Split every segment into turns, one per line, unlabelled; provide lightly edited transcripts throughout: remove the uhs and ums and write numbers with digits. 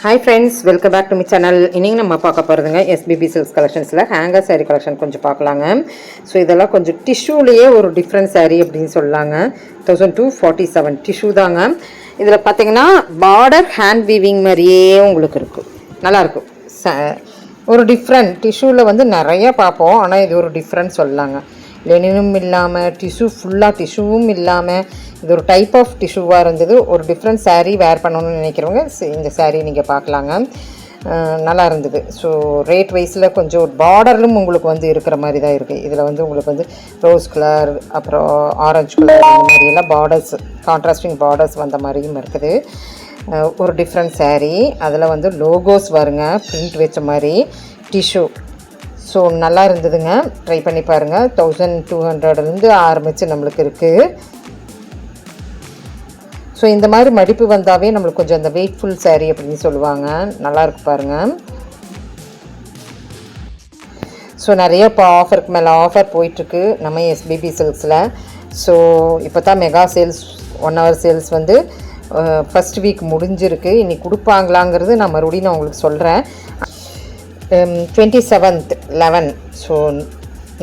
Hi friends, welcome back to my channel. இன்னைக்கு நம்ம பார்க்க போறதுங்க SBB Silks collectionsல ஹேங்கர் saree collection கொஞ்சம் பார்க்கலாங்க. ஸோ இதெல்லாம் கொஞ்சம் டிஷ்யூலேயே ஒரு டிஃப்ரெண்ட் saree அப்படின்னு சொல்லலாங்க. 1247 டிஷ்யூ தாங்க. இதில் பார்த்தீங்கன்னா பார்டர் ஹேண்ட் வீவிங் மாதிரியே உங்களுக்கு இருக்கும், நல்லாயிருக்கும். ஒரு டிஃப்ரெண்ட் டிஷ்யூவில் வந்து நிறைய பார்ப்போம், ஆனால் இது ஒரு டிஃப்ரெண்ட் சொல்லலாங்க. லெனினும் இல்லாமல் டிஷ்யூ ஃபுல்லாக டிஷ்யூவும் இல்லாமல் இது ஒரு டைப் ஆஃப் டிஷ்யூவாக இருந்தது. ஒரு டிஃப்ரெண்ட் saree வேர் பண்ணணும்னு நினைக்கிறவங்க இந்த saree நீங்கள் பார்க்கலாங்க. நல்லா இருந்தது. ஸோ ரேட் வைஸில் கொஞ்சம் பார்டர்லும் உங்களுக்கு வந்து இருக்கிற மாதிரி தான் இருக்குது. இதில் வந்து உங்களுக்கு வந்து ரோஸ் கலர், அப்புறம் ஆரஞ்சு கலர், இந்த மாதிரியெல்லாம் பார்டர்ஸ், கான்ட்ராஸ்டிங் பார்டர்ஸ் வந்த மாதிரியும் இருக்குது. ஒரு டிஃப்ரெண்ட் saree. அதில் வந்து லோகோஸ் வருங்க, பிரிண்ட் வச்ச மாதிரி டிஷ்யூ. ஸோ நல்லா இருந்ததுங்க, ட்ரை பண்ணி பாருங்கள். 1200 ஆரம்பித்து நம்மளுக்கு இருக்குது. ஸோ இந்த மாதிரி மடிப்பு வந்தாவே நம்மளுக்கு கொஞ்சம் அந்த வெயிட்ஃபுல் saree அப்படின்னு சொல்லுவாங்க. நல்லாயிருக்கு பாருங்கள். ஸோ நிறைய இப்போ ஆஃபருக்கு மேலே ஆஃபர் போயிட்டுருக்கு நம்ம SBB Silksல. ஸோ இப்போ தான் மெகா சேல்ஸ் 1 hour சேல்ஸ் வந்து ஃபஸ்ட் வீக் முடிஞ்சிருக்கு. இன்றைக்கி கொடுப்பாங்களாங்கிறது நான் மறுபடியும் நான் உங்களுக்கு சொல்கிறேன். 27th 11, ஸோ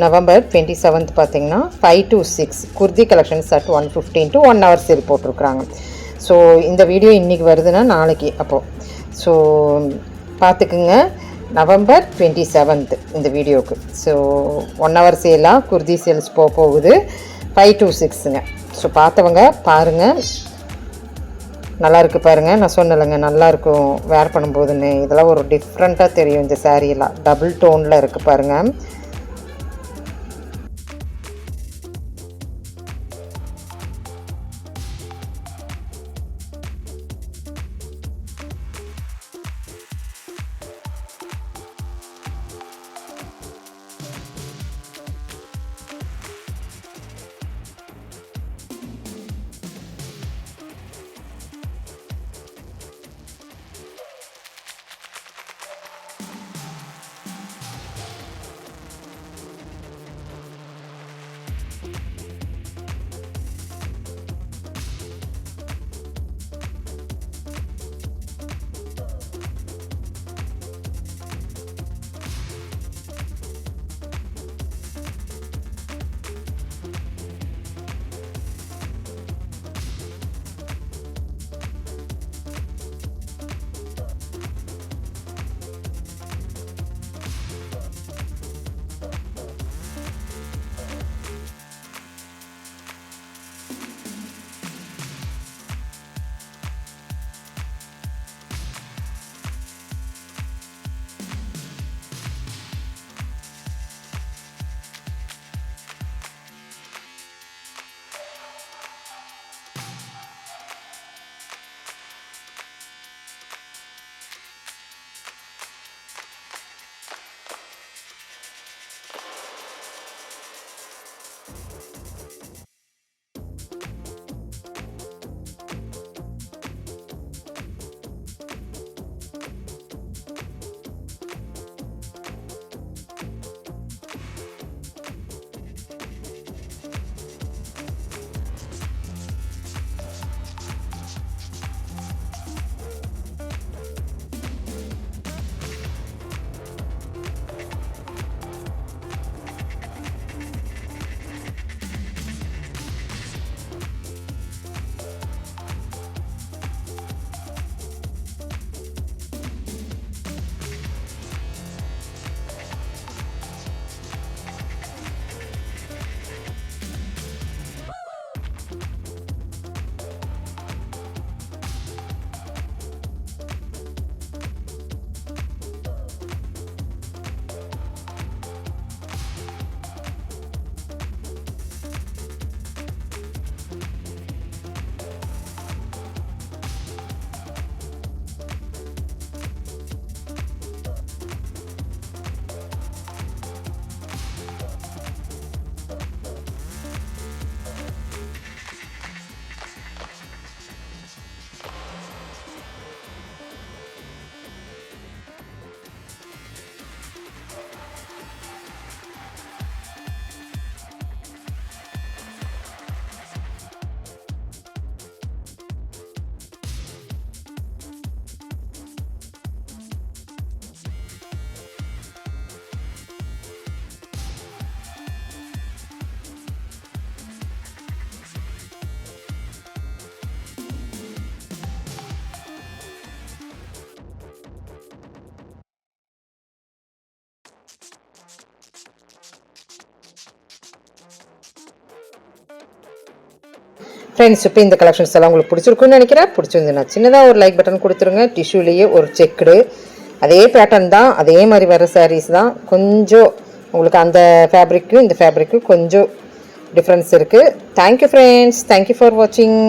நவம்பர் 27th பார்த்திங்கன்னா 5 to 6 kurti collections at 115 to 1 hour sale போட்டிருக்குறாங்க. ஸோ இந்த வீடியோ இன்றைக்கி வருதுன்னா நாளைக்கு அப்போது. ஸோ பார்த்துக்குங்க, நவம்பர் 27th இந்த வீடியோவுக்கு. ஸோ 1 hour சேலாக குர்தி சேல்ஸ் போகுது 5 to 6ங்க. ஸோ பார்த்தவங்க பாருங்கள், நல்லாயிருக்கு பாருங்கள். நான் சொன்னலைங்க, நல்லாயிருக்கும் வேர் பண்ணும்போதுன்னு. இதெல்லாம் ஒரு டிஃப்ரெண்ட்டாக தெரியும். இந்த சாரியெல்லாம் டபுள் டோனில் இருக்குது பாருங்கள். ஃப்ரெண்ட்ஸ் இப்போ இந்த கலெக்ஷன்ஸ் எல்லாம் உங்களுக்கு பிடிச்சிருக்குன்னு நினைக்கிறேன். பிடிச்சிருந்துன்னா சின்னதாக ஒரு லைக் பட்டன் கொடுத்துருங்க. டிஷ்யூலேயே ஒரு செக்குடு அதே பேட்டர்ன் தான், அதே மாதிரி வர சாரீஸ் தான். கொஞ்சம் உங்களுக்கு அந்த ஃபேப்ரிக்கும் இந்த ஃபேப்ரிக்கும் கொஞ்சம் டிஃப்ரென்ஸ் இருக்குது. தேங்க்யூ ஃப்ரெண்ட்ஸ், தேங்க்யூ ஃபார் வாட்சிங்.